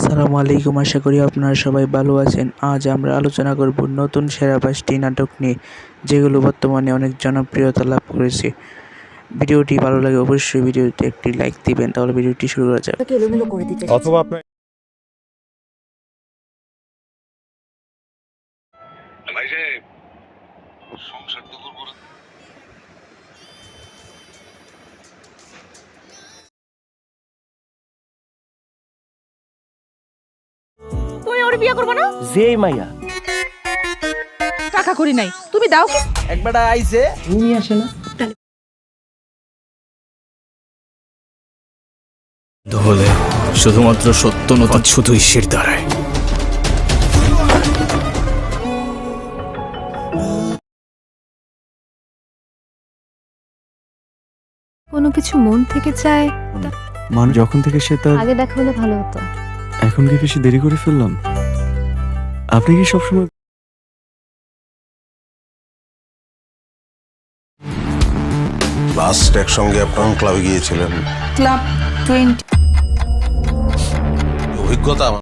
আসসালামু আলাইকুম, আশা করি আপনারা সবাই ভালো আছেন। আজ আমরা আলোচনা করব নতুন সেরা 5টি নাটক নিয়ে, যেগুলো বর্তমানে অনেক জনপ্রিয়তা লাভ করেছে। ভিডিওটি ভালো লাগে অবশ্যই ভিডিওতে একটি লাইক দিবেন। তাহলে ভিডিওটি শুরু করা যাক। এলোমেলো করে দিতে অথবা আপনার ভাই যে সংসার তো করবো না। তুমি ওর বিয়ে করবে না? যেই মাইয়া টাকা করি নাই, তুমি দাও কি? একবার আইছে উনি আসে না হলে শুধুমাত্র সত্য নতুন শুধুই শির দাঁড়ায়। কোনো কিছু মন থেকে চায়, মানুষ যখন থেকে সে তার আগে দেখা হলে ভালো হতো। এখন কি বেশি দেরি করে ফেললাম? আপনি কি সবসময় লাস্ট একসঙ্গে আপনার ক্লাবে গিয়েছিলেন, ক্লাব 20 অভিজ্ঞতা